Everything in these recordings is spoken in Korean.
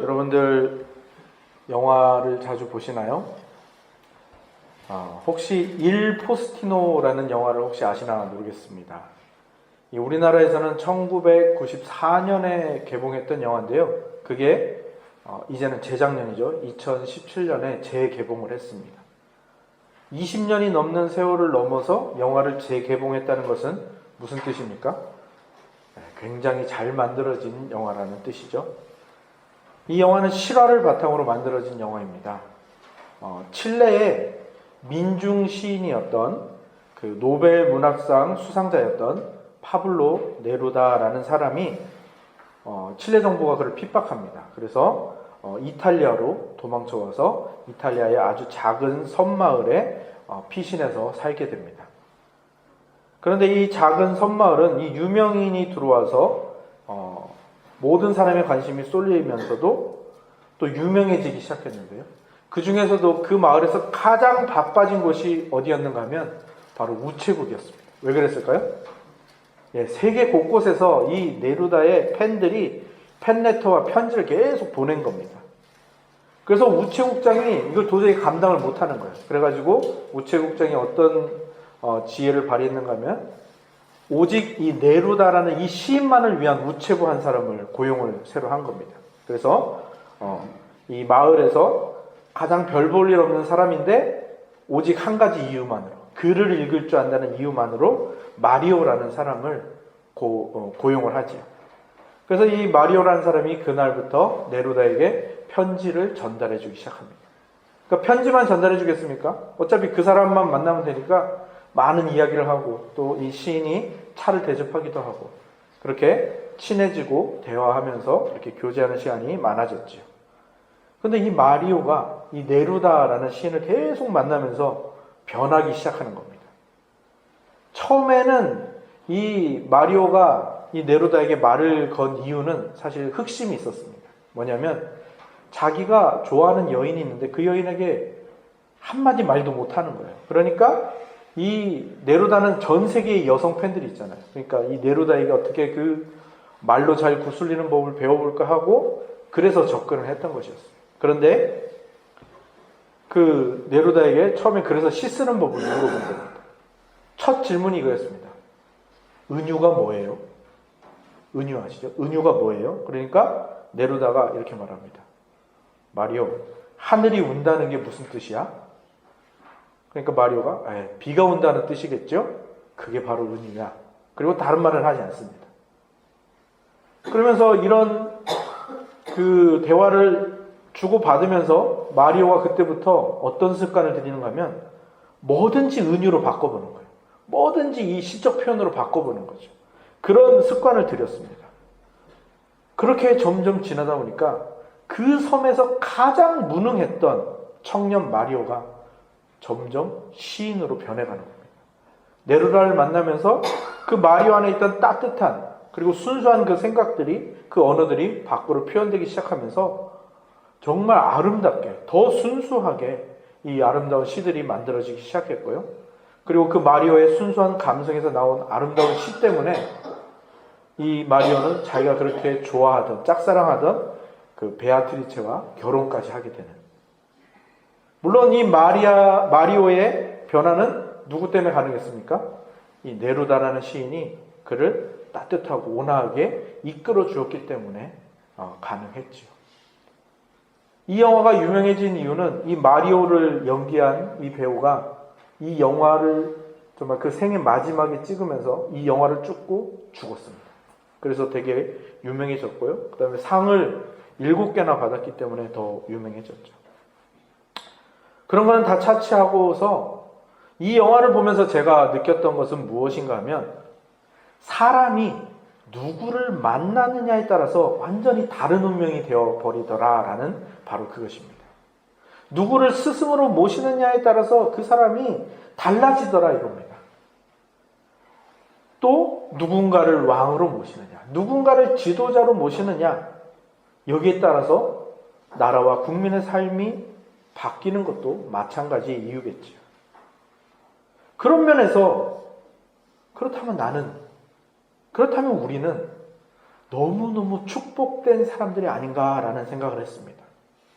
여러분들 영화를 자주 보시나요? 혹시 일 포스티노라는 영화를 혹시 아시나 모르겠습니다. 우리나라에서는 1994년에 개봉했던 영화인데요. 그게 이제는 재작년이죠. 2017년에 재개봉을 했습니다. 20년이 넘는 세월을 넘어서 영화를 재개봉했다는 것은 무슨 뜻입니까? 굉장히 잘 만들어진 영화라는 뜻이죠. 이 영화는 실화를 바탕으로 만들어진 영화입니다. 칠레의 민중 시인이었던 그 노벨 문학상 수상자였던 파블로 네루다라는 사람이 칠레 정부가 그를 핍박합니다. 그래서 이탈리아로 도망쳐와서 이탈리아의 아주 작은 섬마을에 피신해서 살게 됩니다. 그런데 이 작은 섬마을은 이 유명인이 들어와서 모든 사람의 관심이 쏠리면서도 또 유명해지기 시작했는데요. 그 중에서도 그 마을에서 가장 바빠진 곳이 어디였는가 하면 바로 우체국이었습니다. 왜 그랬을까요? 세계 곳곳에서 이 네루다의 팬들이 팬레터와 편지를 계속 보낸 겁니다. 그래서 우체국장이 이걸 도저히 감당을 못하는 거예요. 그래가지고 우체국장이 어떤 지혜를 발휘했는가 하면 오직 이 네루다라는 이 시인만을 위한 우체부 한 사람을 고용을 새로 한 겁니다. 그래서 이 마을에서 가장 별 볼 일 없는 사람인데 오직 한 가지 이유만으로, 글을 읽을 줄 안다는 이유만으로 마리오라는 사람을 고용을 하지요. 그래서 이 마리오라는 사람이 그날부터 네루다에게 편지를 전달해 주기 시작합니다. 그러니까 편지만 전달해 주겠습니까? 어차피 그 사람만 만나면 되니까 많은 이야기를 하고 또 이 시인이 차를 대접하기도 하고 그렇게 친해지고 대화하면서 이렇게 교제하는 시간이 많아졌죠. 그런데 이 마리오가 이 네루다라는 시인을 계속 만나면서 변하기 시작하는 겁니다. 처음에는 이 마리오가 이 네루다에게 말을 건 이유는 사실 흑심이 있었습니다. 뭐냐면 자기가 좋아하는 여인이 있는데 그 여인에게 한마디 말도 못하는 거예요. 그러니까 이 네루다는 전 세계의 여성 팬들이 있잖아요. 그러니까 이 네루다에게 어떻게 그 말로 잘 구슬리는 법을 배워볼까 하고 그래서 접근을 했던 것이었어요. 그런데 그 네루다에게 처음에 그래서 시 쓰는 법을 물어본 겁니다. 첫 질문이 이거였습니다. 은유가 뭐예요? 은유 아시죠? 은유가 뭐예요? 그러니까 네루다가 이렇게 말합니다. 마리오, 하늘이 운다는 게 무슨 뜻이야? 그러니까 마리오가 비가 온다는 뜻이겠죠? 그게 바로 은유야. 그리고 다른 말은 하지 않습니다. 그러면서 이런 그 대화를 주고받으면서 마리오가 그때부터 어떤 습관을 들이는가 하면 뭐든지 은유로 바꿔보는 거예요. 뭐든지 이 시적 표현으로 바꿔보는 거죠. 그런 습관을 들였습니다. 그렇게 점점 지나다 보니까 그 섬에서 가장 무능했던 청년 마리오가 점점 시인으로 변해가는 겁니다. 네루다를 만나면서 그 마리오 안에 있던 따뜻한 그리고 순수한 그 생각들이 그 언어들이 밖으로 표현되기 시작하면서 정말 아름답게 더 순수하게 이 아름다운 시들이 만들어지기 시작했고요. 그리고 그 마리오의 순수한 감성에서 나온 아름다운 시 때문에 이 마리오는 자기가 그렇게 좋아하던 짝사랑하던 그 베아트리체와 결혼까지 하게 되는. 물론 이 마리오의 변화는 누구 때문에 가능했습니까? 이 네루다라는 시인이 그를 따뜻하고 온화하게 이끌어 주었기 때문에 가능했지요. 이 영화가 유명해진 이유는 이 마리오를 연기한 이 배우가 이 영화를 정말 그 생의 마지막에 찍으면서 이 영화를 찍고 죽었습니다. 그래서 되게 유명해졌고요. 그 다음에 상을 7개나 받았기 때문에 더 유명해졌죠. 그런 거는 다 차치하고서 이 영화를 보면서 제가 느꼈던 것은 무엇인가 하면 사람이 누구를 만나느냐에 따라서 완전히 다른 운명이 되어버리더라라는 바로 그것입니다. 누구를 스승으로 모시느냐에 따라서 그 사람이 달라지더라 이겁니다. 또 누군가를 왕으로 모시느냐, 누군가를 지도자로 모시느냐 여기에 따라서 나라와 국민의 삶이 바뀌는 것도 마찬가지의 이유겠지요. 그런 면에서 그렇다면 우리는 너무너무 축복된 사람들이 아닌가라는 생각을 했습니다.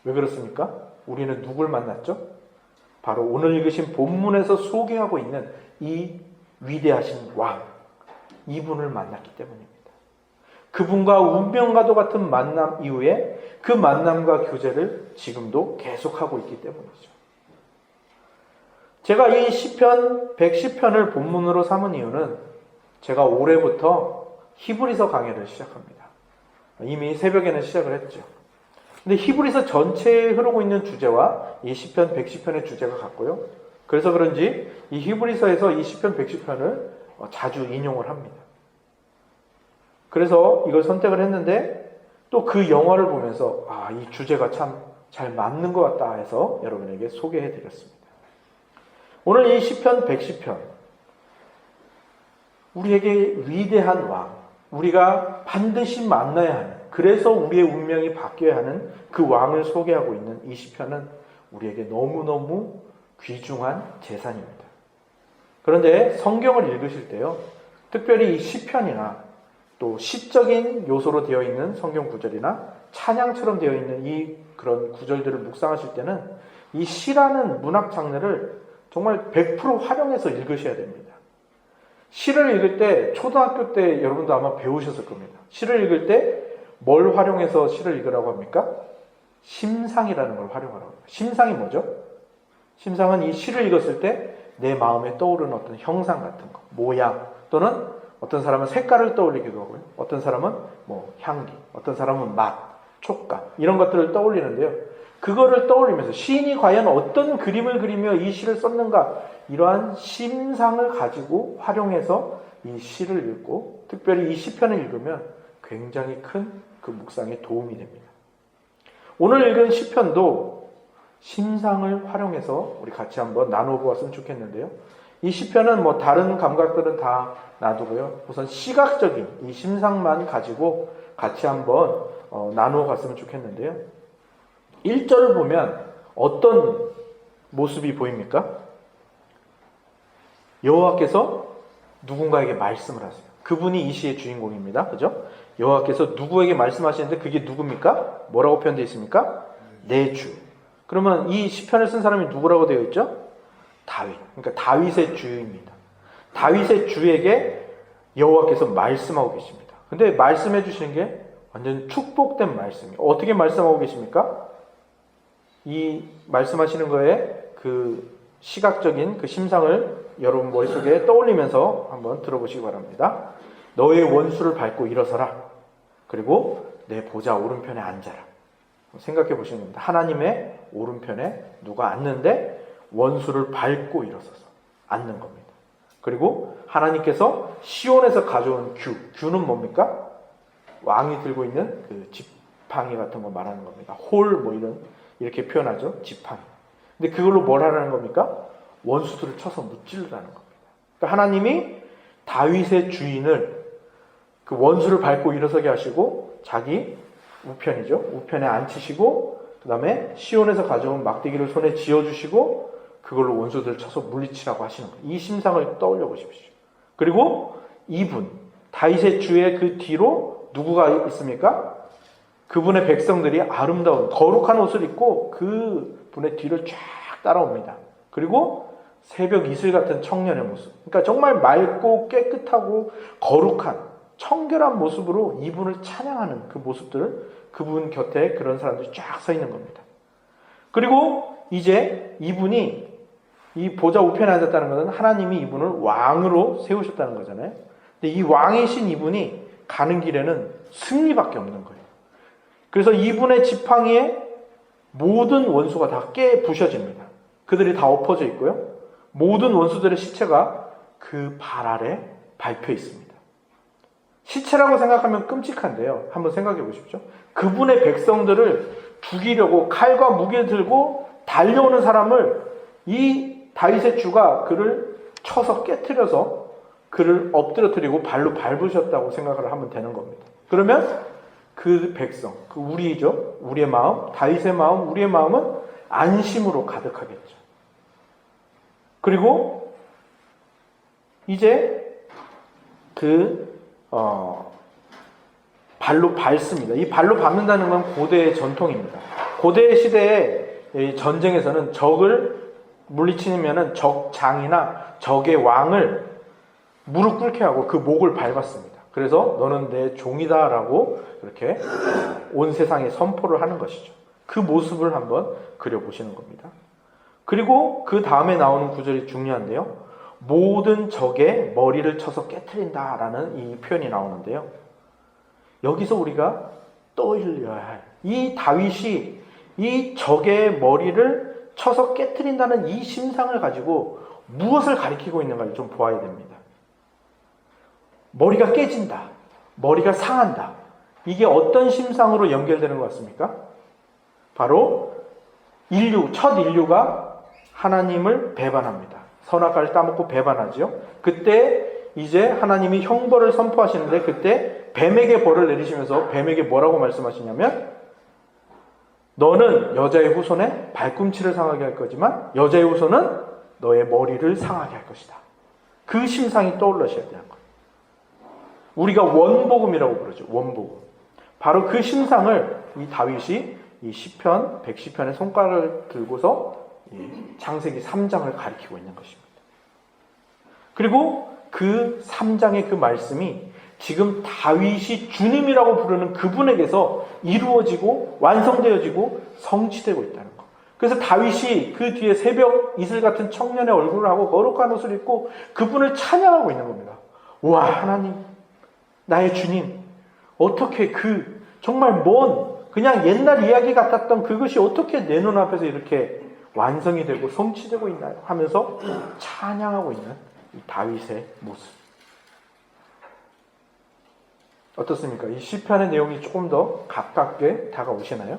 왜 그렇습니까? 우리는 누굴 만났죠? 바로 오늘 읽으신 본문에서 소개하고 있는 이 위대하신 왕, 이분을 만났기 때문입니다. 그분과 운명과도 같은 만남 이후에 그 만남과 교제를 지금도 계속하고 있기 때문이죠. 제가 이 시편 110편을 본문으로 삼은 이유는 제가 올해부터 히브리서 강해를 시작합니다. 이미 새벽에는 시작을 했죠. 근데 히브리서 전체에 흐르고 있는 주제와 이 시편 110편의 주제가 같고요. 그래서 그런지 이 히브리서에서 이 시편 110편을 자주 인용을 합니다. 그래서 이걸 선택을 했는데 또 그 영화를 보면서 이 주제가 참 잘 맞는 것 같다 해서 여러분에게 소개해 드렸습니다. 오늘 이 시편 110편, 우리에게 위대한 왕, 우리가 반드시 만나야 하는, 그래서 우리의 운명이 바뀌어야 하는 그 왕을 소개하고 있는 이 시편은 우리에게 너무너무 귀중한 재산입니다. 그런데 성경을 읽으실 때요, 특별히 이 시편이나 또 시적인 요소로 되어 있는 성경 구절이나 찬양처럼 되어 있는 이 그런 구절들을 묵상하실 때는 이 시라는 문학 장르를 정말 100% 활용해서 읽으셔야 됩니다. 시를 읽을 때 초등학교 때 여러분도 아마 배우셨을 겁니다. 시를 읽을 때 뭘 활용해서 시를 읽으라고 합니까? 심상이라는 걸 활용하라고 합니다. 심상이 뭐죠? 심상은 이 시를 읽었을 때 내 마음에 떠오르는 어떤 형상 같은 거, 모양, 또는 어떤 사람은 색깔을 떠올리기도 하고요. 어떤 사람은 향기, 어떤 사람은 맛, 촉감, 이런 것들을 떠올리는데요. 그거를 떠올리면서 시인이 과연 어떤 그림을 그리며 이 시를 썼는가, 이러한 심상을 가지고 활용해서 이 시를 읽고, 특별히 이 시편을 읽으면 굉장히 큰 그 묵상에 도움이 됩니다. 오늘 읽은 시편도 심상을 활용해서 우리 같이 한번 나눠보았으면 좋겠는데요. 이 시편은 다른 감각들은 다 놔두고요. 우선 시각적인 이 심상만 가지고 같이 한번 나누어 갔으면 좋겠는데요. 1절을 보면 어떤 모습이 보입니까? 여호와께서 누군가에게 말씀을 하세요. 그분이 이 시의 주인공입니다. 그죠? 여호와께서 누구에게 말씀하시는데 그게 누굽니까? 뭐라고 표현되어 있습니까? 내 주. 그러면 이 시편을 쓴 사람이 누구라고 되어 있죠? 다윗. 그러니까 다윗의 주입니다. 다윗의 주에게 여호와께서 말씀하고 계십니다. 근데 말씀해 주시는 게 완전 축복된 말씀이에요. 어떻게 말씀하고 계십니까? 이 말씀하시는 거에 그 시각적인 그 심상을 여러분 머릿속에 떠올리면서 한번 들어보시기 바랍니다. 너의 원수를 밟고 일어서라. 그리고 내 보좌 오른편에 앉아라. 생각해 보시는 겁니다. 하나님의 오른편에 누가 앉는데 원수를 밟고 일어서서 앉는 겁니다. 그리고 하나님께서 시온에서 가져온 규는 뭡니까? 왕이 들고 있는 그 지팡이 같은 거 말하는 겁니다. 홀 이렇게 표현하죠. 지팡이. 근데 그걸로 뭘 하라는 겁니까? 원수들을 쳐서 무찌르라는 겁니다. 그러니까 하나님이 다윗의 주인을 그 원수를 밟고 일어서게 하시고 자기 우편이죠. 우편에 앉히시고 그 다음에 시온에서 가져온 막대기를 손에 쥐어주시고 그걸로 원수들을 쳐서 물리치라고 하시는 거예요. 이 심상을 떠올려 보십시오. 그리고 이분 다윗의 주의 그 뒤로 누구가 있습니까? 그분의 백성들이 아름다운 거룩한 옷을 입고 그 분의 뒤를 쫙 따라옵니다. 그리고 새벽 이슬 같은 청년의 모습, 그러니까 정말 맑고 깨끗하고 거룩한 청결한 모습으로 이분을 찬양하는 그 모습들을 그분 곁에 그런 사람들이 쫙 서 있는 겁니다. 그리고 이제 이분이 이 보좌 우편에 앉았다는 것은 하나님이 이분을 왕으로 세우셨다는 거잖아요. 근데 이 왕이신 이분이 가는 길에는 승리밖에 없는 거예요. 그래서 이분의 지팡이에 모든 원수가 다 부셔집니다. 그들이 다 엎어져 있고요. 모든 원수들의 시체가 그 발 아래 밟혀 있습니다. 시체라고 생각하면 끔찍한데요. 한번 생각해 보십시오. 그분의 백성들을 죽이려고 칼과 무기를 들고 달려오는 사람을 이 다윗의 주가 그를 쳐서 깨트려서 그를 엎드려뜨리고 발로 밟으셨다고 생각을 하면 되는 겁니다. 그러면 그 백성, 그 우리죠. 우리의 마음, 다윗의 마음, 우리의 마음은 안심으로 가득하겠죠. 그리고 이제 그 발로 밟습니다. 이 발로 밟는다는 건 고대의 전통입니다. 고대 시대의 전쟁에서는 적을 물리치면은 적장이나 적의 왕을 무릎 꿇게 하고 그 목을 밟았습니다. 그래서 너는 내 종이다라고 이렇게 온 세상에 선포를 하는 것이죠. 그 모습을 한번 그려보시는 겁니다. 그리고 그 다음에 나오는 구절이 중요한데요. 모든 적의 머리를 쳐서 깨트린다라는 이 표현이 나오는데요. 여기서 우리가 떠올려야 할 이 다윗이 이 적의 머리를 쳐서 깨트린다는 이 심상을 가지고 무엇을 가리키고 있는가를 좀 보아야 됩니다. 머리가 깨진다. 머리가 상한다. 이게 어떤 심상으로 연결되는 것 같습니까? 바로 첫 인류가 하나님을 배반합니다. 선악과를 따먹고 배반하죠. 그때 이제 하나님이 형벌을 선포하시는데 그때 뱀에게 벌을 내리시면서 뱀에게 뭐라고 말씀하시냐면 너는 여자의 후손의 발꿈치를 상하게 할 거지만 여자의 후손은 너의 머리를 상하게 할 것이다. 그 심상이 떠올라셔야 되는 거예요. 우리가 원복음이라고 부르죠. 원복음. 바로 그 심상을 이 다윗이 이 시편 110편의 손가락을 들고서 창세기 3장을 가리키고 있는 것입니다. 그리고 그 3장의 그 말씀이 지금 다윗이 주님이라고 부르는 그분에게서 이루어지고 완성되어지고 성취되고 있다는 것. 그래서 다윗이 그 뒤에 새벽 이슬 같은 청년의 얼굴을 하고 거룩한 옷을 입고 그분을 찬양하고 있는 겁니다. 와, 하나님, 나의 주님, 어떻게 그 정말 먼 그냥 옛날 이야기 같았던 그것이 어떻게 내 눈앞에서 이렇게 완성이 되고 성취되고 있나요? 하면서 찬양하고 있는 이 다윗의 모습. 어떻습니까? 이 시편의 내용이 조금 더 가깝게 다가오시나요?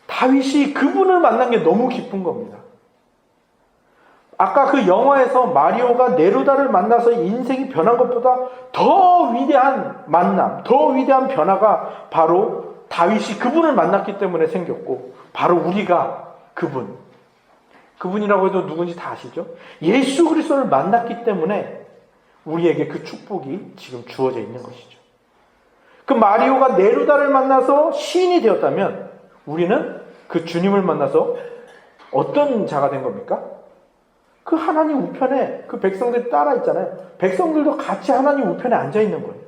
다윗이 그분을 만난 게 너무 기쁜 겁니다. 아까 그 영화에서 마리오가 네루다를 만나서 인생이 변한 것보다 더 위대한 만남, 더 위대한 변화가 바로 다윗이 그분을 만났기 때문에 생겼고, 바로 우리가 그분이라고 해도 누군지 다 아시죠? 예수 그리스도를 만났기 때문에 우리에게 그 축복이 지금 주어져 있는 것이죠. 그 마리오가 네루다를 만나서 시인이 되었다면 우리는 그 주님을 만나서 어떤 자가 된 겁니까? 그 하나님 우편에 그 백성들이 따라 있잖아요. 백성들도 같이 하나님 우편에 앉아 있는 거예요.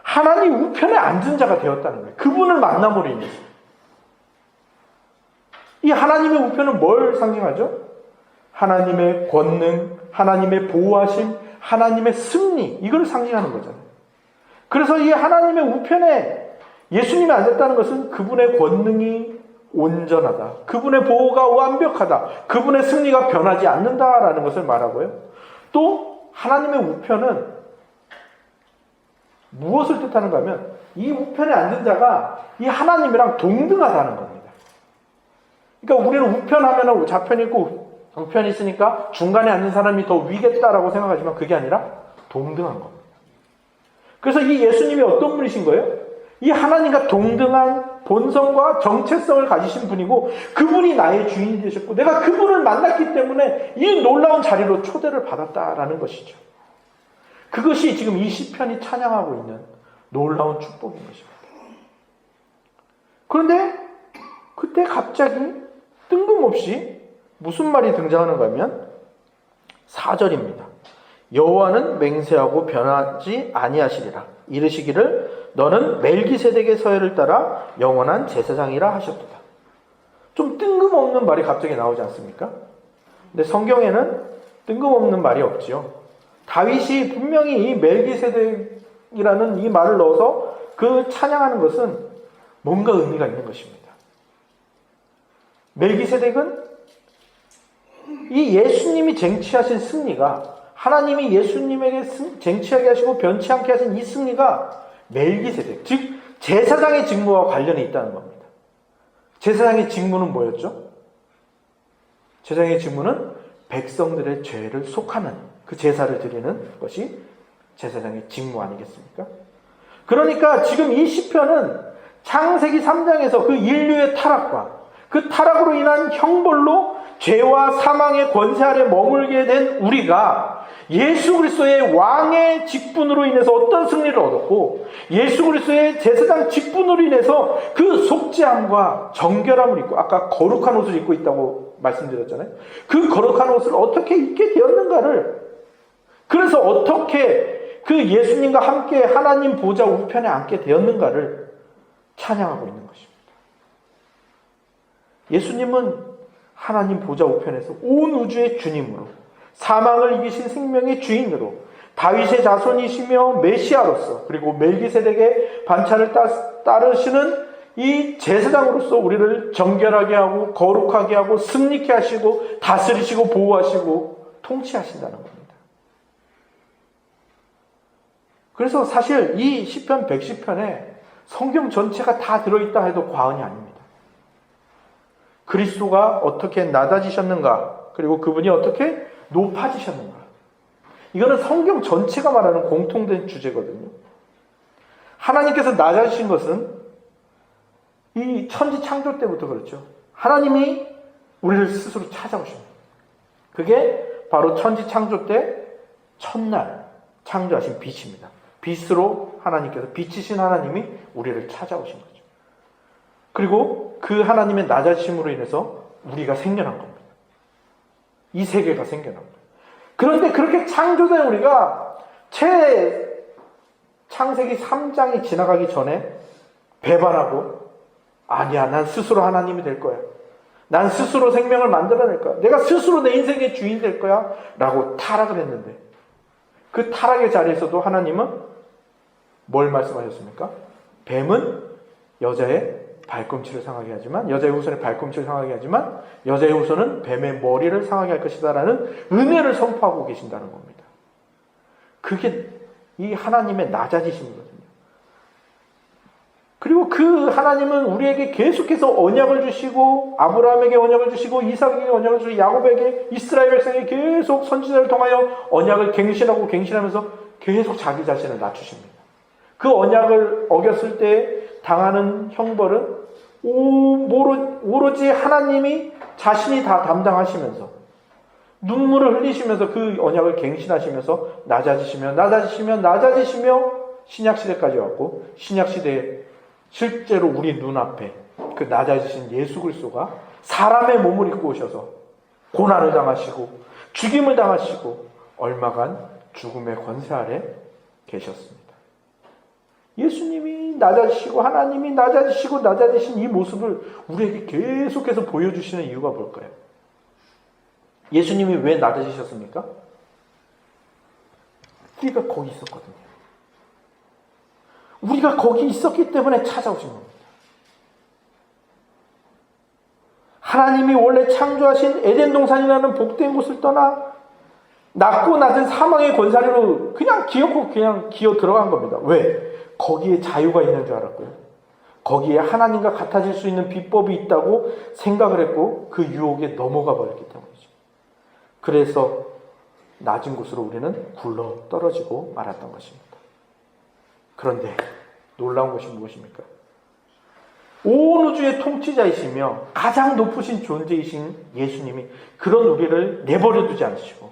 하나님 우편에 앉은 자가 되었다는 거예요. 그분을 만남으로 인해서. 이 하나님의 우편은 뭘 상징하죠? 하나님의 권능, 하나님의 보호하심, 하나님의 승리, 이걸 상징하는 거잖아요. 그래서 이 하나님의 우편에 예수님이 앉았다는 것은 그분의 권능이 온전하다, 그분의 보호가 완벽하다, 그분의 승리가 변하지 않는다라는 것을 말하고요. 또 하나님의 우편은 무엇을 뜻하는가 하면 이 우편에 앉은 자가 이 하나님이랑 동등하다는 겁니다. 그러니까 우리는 우편하면 좌편이 있고 우편이 있으니까 중간에 앉는 사람이 더 위겠다라고 생각하지만 그게 아니라 동등한 겁니다. 그래서 이 예수님이 어떤 분이신 거예요? 이 하나님과 동등한 본성과 정체성을 가지신 분이고 그분이 나의 주인이 되셨고 내가 그분을 만났기 때문에 이 놀라운 자리로 초대를 받았다라는 것이죠. 그것이 지금 이 시편이 찬양하고 있는 놀라운 축복인 것입니다. 그런데 그때 갑자기 뜬금없이 무슨 말이 등장하는가 하면 4절입니다. 여호와는 맹세하고 변하지 아니하시리라. 이르시기를 너는 멜기세덱의 서열을 따라 영원한 제사장이라 하셨도다. 좀 뜬금없는 말이 갑자기 나오지 않습니까? 근데 성경에는 뜬금없는 말이 없지요. 다윗이 분명히 이 멜기세덱이라는 이 말을 넣어서 그 찬양하는 것은 뭔가 의미가 있는 것입니다. 멜기세덱은 이 예수님이 쟁취하신 승리가 하나님이 예수님에게 쟁취하게 하시고 변치 않게 하신 이 승리가 멜기세덱, 즉 제사장의 직무와 관련이 있다는 겁니다. 제사장의 직무는 뭐였죠? 제사장의 직무는 백성들의 죄를 속하는 그 제사를 드리는 것이 제사장의 직무 아니겠습니까? 그러니까 지금 이 시편은 창세기 3장에서 그 인류의 타락과 그 타락으로 인한 형벌로 죄와 사망의 권세 아래 머물게 된 우리가 예수 그리스도의 왕의 직분으로 인해서 어떤 승리를 얻었고 예수 그리스도의 제사장 직분으로 인해서 그 속죄함과 정결함을 입고 아까 거룩한 옷을 입고 있다고 말씀드렸잖아요. 그 거룩한 옷을 어떻게 입게 되었는가를 그래서 어떻게 그 예수님과 함께 하나님 보좌 우편에 앉게 되었는가를 찬양하고 있는 것입니다. 예수님은 하나님 보좌 우편에서 온 우주의 주님으로 사망을 이기신 생명의 주인으로 다윗의 자손이시며 메시아로서 그리고 멜기세덱의 반차를 따르시는 이 제사장으로서 우리를 정결하게 하고 거룩하게 하고 승리케 하시고 다스리시고 보호하시고 통치하신다는 겁니다. 그래서 사실 이 시편 110편에 성경 전체가 다 들어있다 해도 과언이 아닙니다. 그리스도가 어떻게 낮아지셨는가 그리고 그분이 어떻게 높아지셨는가. 이거는 성경 전체가 말하는 공통된 주제거든요. 하나님께서 낮아지신 것은 이 천지 창조 때부터 그렇죠. 하나님이 우리를 스스로 찾아오십니다. 그게 바로 천지 창조 때 첫날 창조하신 빛입니다. 빛으로 하나님께서 빛이신 하나님이 우리를 찾아오신 거죠. 그리고 그 하나님의 낮아지심으로 인해서 우리가 생겨난 겁니다. 이 세계가 생겨난 거예요. 그런데 그렇게 창조된 우리가 창세기 3장이 지나가기 전에 배반하고 아니야, 난 스스로 하나님이 될 거야. 난 스스로 생명을 만들어낼 거야. 내가 스스로 내 인생의 주인 될 거야. 라고 타락을 했는데 그 타락의 자리에서도 하나님은 뭘 말씀하셨습니까? 뱀은 여자의 발꿈치를 상하게 하지만 여자의 후손의 발꿈치를 상하게 하지만 여자의 후손은 뱀의 머리를 상하게 할 것이다 라는 은혜를 선포하고 계신다는 겁니다. 그게 이 하나님의 낮아지심이거든요. 그리고 그 하나님은 우리에게 계속해서 언약을 주시고 아브라함에게 언약을 주시고 이삭에게 언약을 주시고 야곱에게 이스라엘 백성에게 계속 선지자를 통하여 언약을 갱신하면서 계속 자기 자신을 낮추십니다. 그 언약을 어겼을 때 당하는 형벌은 오로지 하나님이 자신이 다 담당하시면서 눈물을 흘리시면서 그 언약을 갱신하시면서 낮아지시며 신약시대까지 왔고 신약시대에 실제로 우리 눈앞에 그 낮아지신 예수 그리스도가 사람의 몸을 입고 오셔서 고난을 당하시고 죽임을 당하시고 얼마간 죽음의 권세 아래 계셨습니다. 예수님이 낮아지시고 하나님이 낮아지신 이 모습을 우리에게 계속해서 보여주시는 이유가 뭘까요? 예수님이 왜 낮아지셨습니까? 우리가 거기 있었거든요. 우리가 거기 있었기 때문에 찾아오신 겁니다. 하나님이 원래 창조하신 에덴 동산이라는 복된 곳을 떠나 낮고 낮은 사망의 권사리로 그냥 기어 들어간 겁니다. 왜? 거기에 자유가 있는 줄 알았고요. 거기에 하나님과 같아질 수 있는 비법이 있다고 생각을 했고 그 유혹에 넘어가 버렸기 때문이죠. 그래서 낮은 곳으로 우리는 굴러 떨어지고 말았던 것입니다. 그런데 놀라운 것이 무엇입니까? 온 우주의 통치자이시며 가장 높으신 존재이신 예수님이 그런 우리를 내버려 두지 않으시고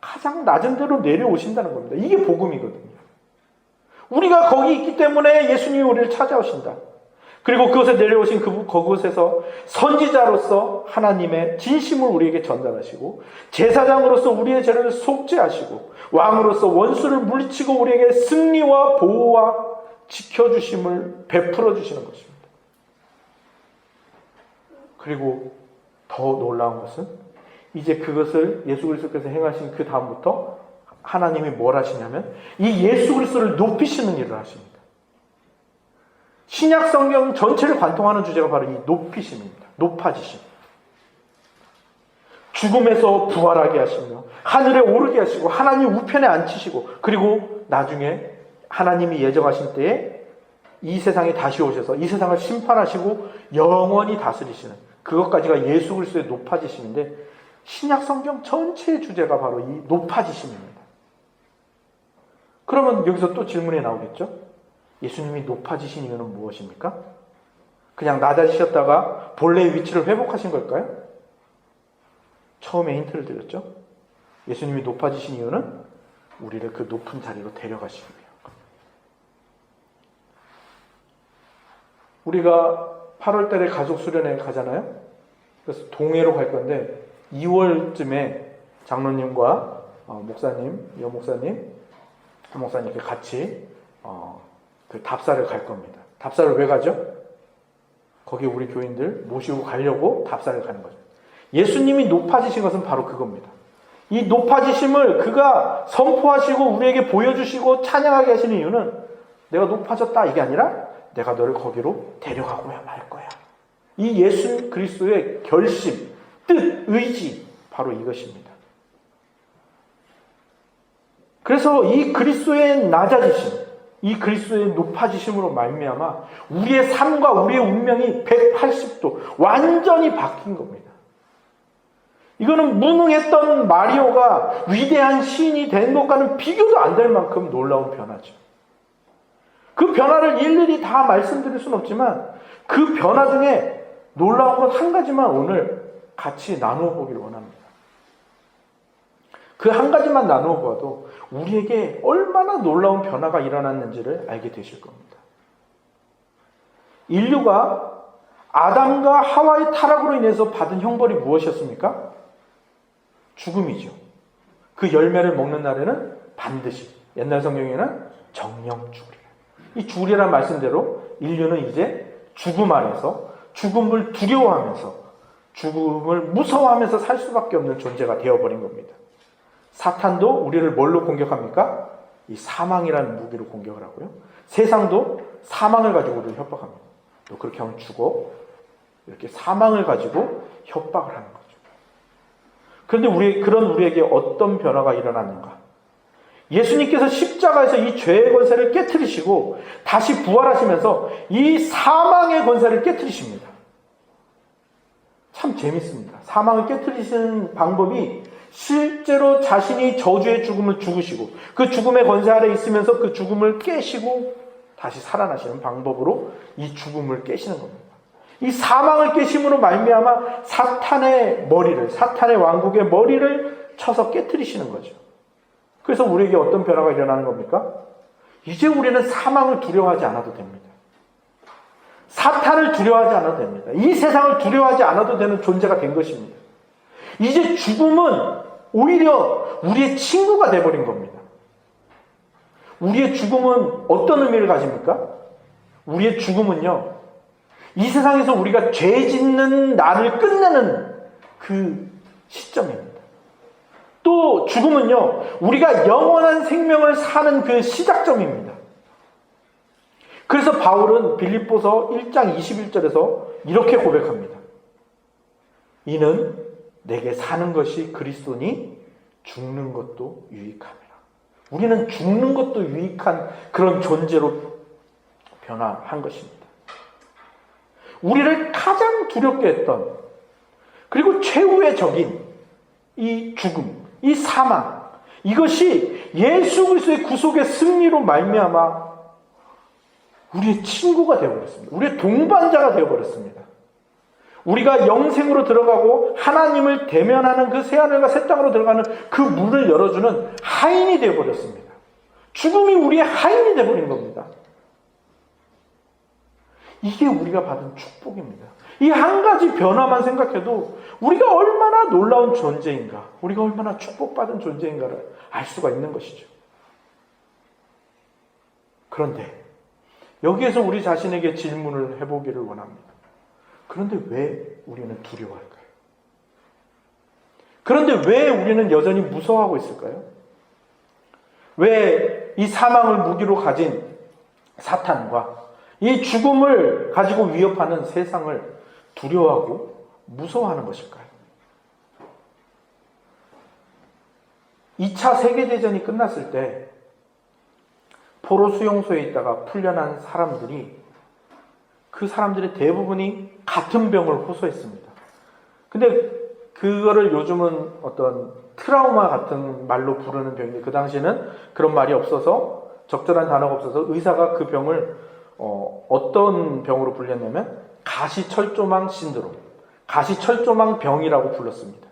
가장 낮은 데로 내려오신다는 겁니다. 이게 복음이거든요. 우리가 거기 있기 때문에 예수님이 우리를 찾아오신다. 그리고 그곳에 내려오신 그곳에서 선지자로서 하나님의 진심을 우리에게 전달하시고 제사장으로서 우리의 죄를 속죄하시고 왕으로서 원수를 물리치고 우리에게 승리와 보호와 지켜주심을 베풀어 주시는 것입니다. 그리고 더 놀라운 것은 이제 그것을 예수 그리스도께서 행하신 그 다음부터 하나님이 뭘 하시냐면 이 예수 그리스도를 높이시는 일을 하십니다. 신약 성경 전체를 관통하는 주제가 바로 이 높이심입니다. 높아지심. 죽음에서 부활하게 하시며 하늘에 오르게 하시고 하나님 우편에 앉히시고 그리고 나중에 하나님이 예정하신 때에 이 세상에 다시 오셔서 이 세상을 심판하시고 영원히 다스리시는 그것까지가 예수 그리스도의 높아지심인데 신약 성경 전체의 주제가 바로 이 높아지심입니다. 그러면 여기서 또 질문이 나오겠죠? 예수님이 높아지신 이유는 무엇입니까? 그냥 낮아지셨다가 본래의 위치를 회복하신 걸까요? 처음에 힌트를 드렸죠? 예수님이 높아지신 이유는 우리를 그 높은 자리로 데려가시기 위해요. 우리가 8월 달에 가족 수련회 가잖아요. 그래서 동해로 갈 건데 2월쯤에 장로님과 목사님, 여목사님, 목사님 이렇게 같이 그 답사를 갈 겁니다. 답사를 왜 가죠? 거기 우리 교인들 모시고 가려고 답사를 가는 거죠. 예수님이 높아지신 것은 바로 그겁니다. 이 높아지심을 그가 선포하시고 우리에게 보여주시고 찬양하게 하시는 이유는 내가 높아졌다 이게 아니라 내가 너를 거기로 데려가고야 말 거야. 이 예수 그리스도의 결심, 뜻, 의지 바로 이것입니다. 그래서 이 그리스도의 낮아지심, 이 그리스도의 높아지심으로 말미암아 우리의 삶과 우리의 운명이 180도 완전히 바뀐 겁니다. 이거는 무능했던 마리오가 위대한 시인이 된 것과는 비교도 안 될 만큼 놀라운 변화죠. 그 변화를 일일이 다 말씀드릴 수는 없지만 그 변화 중에 놀라운 것 한 가지만 오늘 같이 나누어 보기를 원합니다. 그 한 가지만 나누어 보아도 우리에게 얼마나 놀라운 변화가 일어났는지를 알게 되실 겁니다. 인류가 아담과 하와의 타락으로 인해서 받은 형벌이 무엇이었습니까? 죽음이죠. 그 열매를 먹는 날에는 반드시, 옛날 성경에는 정령 죽으리라. 이 죽으리란 말씀대로 인류는 이제 죽음 안에서 죽음을 두려워하면서 죽음을 무서워하면서 살 수밖에 없는 존재가 되어버린 겁니다. 사탄도 우리를 뭘로 공격합니까? 이 사망이라는 무기로 공격을 하고요. 세상도 사망을 가지고 우리를 협박합니다. 너 그렇게 하면 죽어. 이렇게 사망을 가지고 협박을 하는 거죠. 그런데 그런 우리에게 어떤 변화가 일어났는가? 예수님께서 십자가에서 이 죄의 권세를 깨트리시고 다시 부활하시면서 이 사망의 권세를 깨트리십니다. 참 재밌습니다. 사망을 깨트리시는 방법이 실제로 자신이 저주의 죽음을 죽으시고 그 죽음의 권세 아래 있으면서 그 죽음을 깨시고 다시 살아나시는 방법으로 이 죽음을 깨시는 겁니다. 이 사망을 깨심으로 말미암아 사탄의 머리를, 사탄의 왕국의 머리를 쳐서 깨트리시는 거죠. 그래서 우리에게 어떤 변화가 일어나는 겁니까? 이제 우리는 사망을 두려워하지 않아도 됩니다. 사탄을 두려워하지 않아도 됩니다. 이 세상을 두려워하지 않아도 되는 존재가 된 것입니다. 이제 죽음은 오히려 우리의 친구가 되어버린 겁니다. 우리의 죽음은 어떤 의미를 가집니까? 우리의 죽음은요, 이 세상에서 우리가 죄 짓는 날을 끝내는 그 시점입니다. 또 죽음은요, 우리가 영원한 생명을 사는 그 시작점입니다. 그래서 바울은 빌립보서 1장 21절에서 이렇게 고백합니다. 이는 내게 사는 것이 그리스도니 죽는 것도 유익함이라. 우리는 죽는 것도 유익한 그런 존재로 변화한 것입니다. 우리를 가장 두렵게 했던, 그리고 최후의 적인 이 죽음, 이 사망, 이것이 예수 그리스도의 구속의 승리로 말미암아 우리의 친구가 되어버렸습니다. 우리의 동반자가 되어버렸습니다. 우리가 영생으로 들어가고 하나님을 대면하는 그 새하늘과 새 땅으로 들어가는 그 문을 열어주는 하인이 되어버렸습니다. 죽음이 우리의 하인이 되어버린 겁니다. 이게 우리가 받은 축복입니다. 이 한 가지 변화만 생각해도 우리가 얼마나 놀라운 존재인가, 우리가 얼마나 축복받은 존재인가를 알 수가 있는 것이죠. 그런데 여기에서 우리 자신에게 질문을 해보기를 원합니다. 그런데 왜 우리는 두려워할까요? 그런데 왜 우리는 여전히 무서워하고 있을까요? 왜 이 사망을 무기로 가진 사탄과 이 죽음을 가지고 위협하는 세상을 두려워하고 무서워하는 것일까요? 2차 세계대전이 끝났을 때 포로 수용소에 있다가 풀려난 사람들이, 그 사람들의 대부분이 같은 병을 호소했습니다. 근데 그거를 요즘은 어떤 트라우마 같은 말로 부르는 병인데, 그 당시에는 그런 말이 없어서, 적절한 단어가 없어서 의사가 그 병을 어떤 병으로 불렸냐면 가시철조망 신드롬, 가시철조망 병이라고 불렀습니다.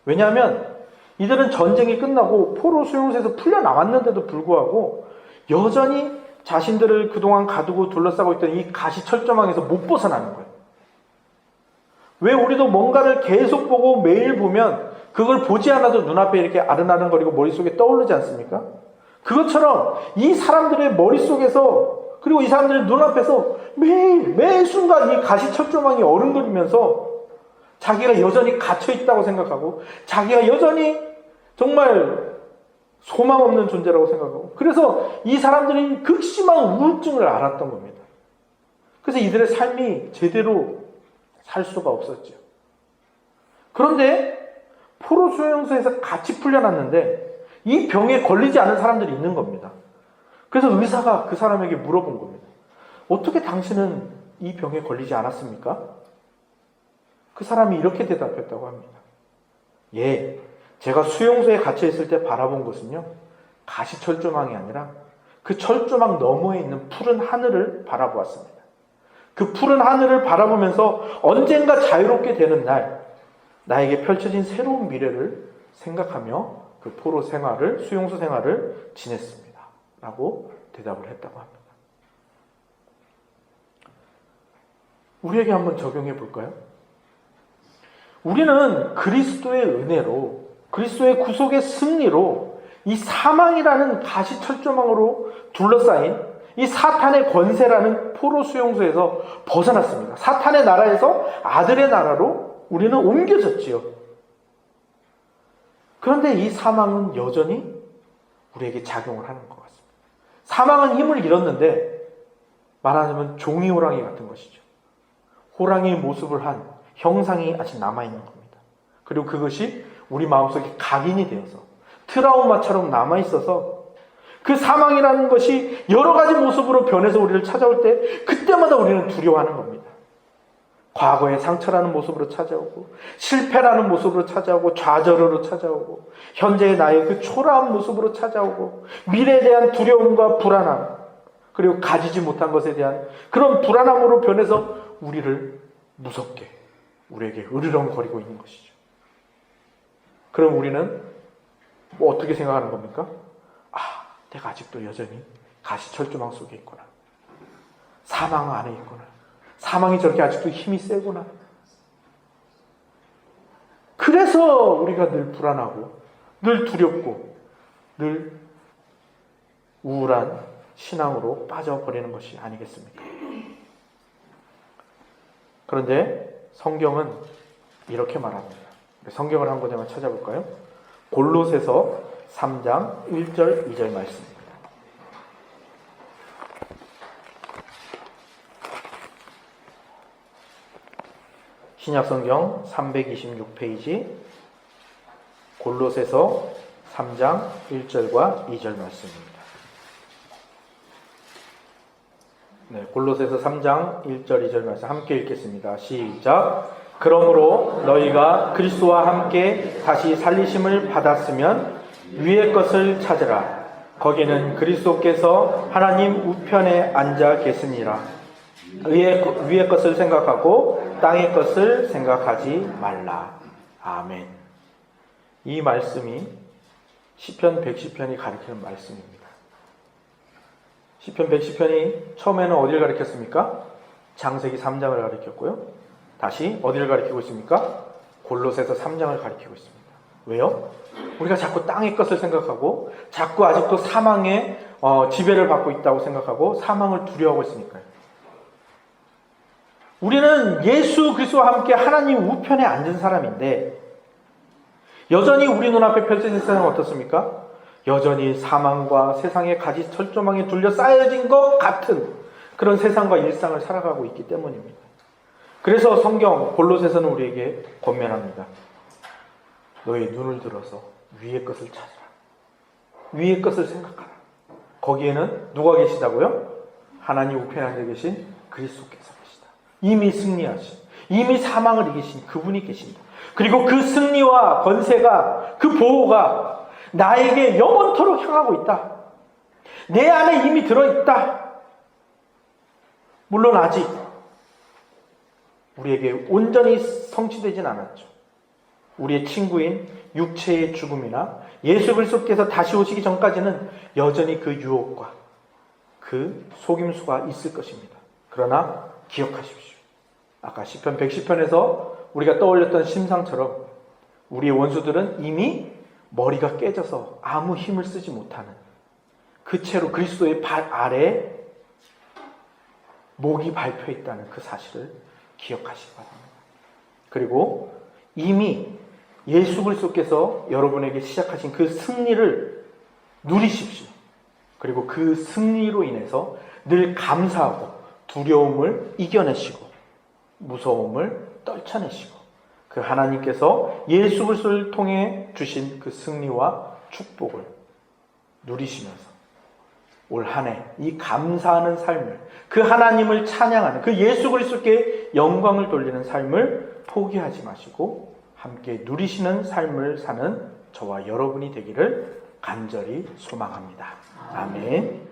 왜냐하면 이들은 전쟁이 끝나고 포로 수용소에서 풀려나왔는데도 불구하고 여전히 자신들을 그동안 가두고 둘러싸고 있던 이 가시철조망에서 못 벗어나는 거예요. 왜 우리도 뭔가를 계속 보고 매일 보면 그걸 보지 않아도 눈앞에 이렇게 아른아른거리고 머릿속에 떠오르지 않습니까? 그것처럼 이 사람들의 머릿속에서, 그리고 이 사람들의 눈앞에서 매 순간 이 가시철조망이 어른거리면서 자기가 여전히 갇혀있다고 생각하고 자기가 여전히 정말 소망 없는 존재라고 생각하고, 그래서 이 사람들이 극심한 우울증을 앓았던 겁니다. 그래서 이들의 삶이 제대로 살 수가 없었죠. 그런데 포로 수용소에서 같이 풀려났는데 이 병에 걸리지 않은 사람들이 있는 겁니다. 그래서 의사가 그 사람에게 물어본 겁니다. 어떻게 당신은 이 병에 걸리지 않았습니까? 그 사람이 이렇게 대답했다고 합니다. 예, 제가 수용소에 갇혀 있을 때 바라본 것은요, 가시철조망이 아니라 그 철조망 너머에 있는 푸른 하늘을 바라보았습니다. 그 푸른 하늘을 바라보면서 언젠가 자유롭게 되는 날, 나에게 펼쳐진 새로운 미래를 생각하며 그 포로 생활을, 수용소 생활을 지냈습니다. 라고 대답을 했다고 합니다. 우리에게 한번 적용해 볼까요? 우리는 그리스도의 은혜로, 그리스도의 구속의 승리로 이 사망이라는 가시철조망으로 둘러싸인 이 사탄의 권세라는 포로 수용소에서 벗어났습니다. 사탄의 나라에서 아들의 나라로 우리는 옮겨졌지요. 그런데 이 사망은 여전히 우리에게 작용을 하는 것 같습니다. 사망은 힘을 잃었는데 말하자면 종이 호랑이 같은 것이죠. 호랑이의 모습을 한 형상이 아직 남아있는 겁니다. 그리고 그것이 우리 마음속에 각인이 되어서 트라우마처럼 남아있어서 그 사망이라는 것이 여러 가지 모습으로 변해서 우리를 찾아올 때 그때마다 우리는 두려워하는 겁니다. 과거의 상처라는 모습으로 찾아오고, 실패라는 모습으로 찾아오고, 좌절으로 찾아오고, 현재의 나의 그 초라한 모습으로 찾아오고, 미래에 대한 두려움과 불안함, 그리고 가지지 못한 것에 대한 그런 불안함으로 변해서 우리를 무섭게, 우리에게 으르렁거리고 있는 것이죠. 그럼 우리는 뭐 어떻게 생각하는 겁니까? 아, 내가 아직도 여전히 가시철조망 속에 있구나. 사망 안에 있구나. 사망이 저렇게 아직도 힘이 세구나. 그래서 우리가 늘 불안하고, 늘 두렵고, 늘 우울한 신앙으로 빠져버리는 것이 아니겠습니까? 그런데 성경은 이렇게 말합니다. 성경을 한 구절만 찾아볼까요? 골로새서 3장 1절 2절 말씀입니다. 신약성경 326페이지 골로새서 3장 1절과 2절 말씀입니다. 네, 골로새서 3장 1절 2절 말씀 함께 읽겠습니다. 시작. 그러므로 너희가 그리스도와 함께 다시 살리심을 받았으면 위의 것을 찾으라. 거기는 그리스도께서 하나님 우편에 앉아 계시니라. 위의 것을 생각하고 땅의 것을 생각하지 말라. 아멘. 이 말씀이 시편 110편이 가리키는 말씀입니다. 시편 110편이 처음에는 어디를 가리켰습니까? 창세기 3장을 가리켰고요. 다시 어디를 가리키고 있습니까? 골로새서 3장을 가리키고 있습니다. 왜요? 우리가 자꾸 땅의 것을 생각하고 자꾸 아직도 사망의 지배를 받고 있다고 생각하고 사망을 두려워하고 있으니까요. 우리는 예수 그리스도와 함께 하나님 우편에 앉은 사람인데 여전히 우리 눈앞에 펼쳐진 세상은 어떻습니까? 여전히 사망과 세상의 가시철조망에 둘러싸여진 것 같은 그런 세상과 일상을 살아가고 있기 때문입니다. 그래서 성경 골로새서는 우리에게 권면합니다. 너의 눈을 들어서 위의 것을 찾아라. 위의 것을 생각하라. 거기에는 누가 계시다고요? 하나님 우편에 앉아 계신 그리스도께서 계시다. 이미 승리하신, 이미 사망을 이기신 그분이 계신다. 그리고 그 승리와 권세가, 그 보호가 나에게 영원토록 향하고 있다. 내 안에 이미 들어있다. 물론 아직 우리에게 온전히 성취되진 않았죠. 우리의 친구인 육체의 죽음이나 예수 그리스도께서 다시 오시기 전까지는 여전히 그 유혹과 그 속임수가 있을 것입니다. 그러나 기억하십시오. 아까 시편 110편에서 우리가 떠올렸던 심상처럼 우리의 원수들은 이미 머리가 깨져서 아무 힘을 쓰지 못하는 그 채로 그리스도의 발 아래에 목이 밟혀 있다는 그 사실을 기억하시기 바랍니다. 그리고 이미 예수 그리스도께서 여러분에게 시작하신 그 승리를 누리십시오. 그리고 그 승리로 인해서 늘 감사하고 두려움을 이겨내시고 무서움을 떨쳐내시고 그 하나님께서 예수 그리스도를 통해 주신 그 승리와 축복을 누리시면서 올 한 해 이 감사하는 삶을, 그 하나님을 찬양하는, 그 예수 그리스도께 영광을 돌리는 삶을 포기하지 마시고 함께 누리시는 삶을 사는 저와 여러분이 되기를 간절히 소망합니다. 아멘.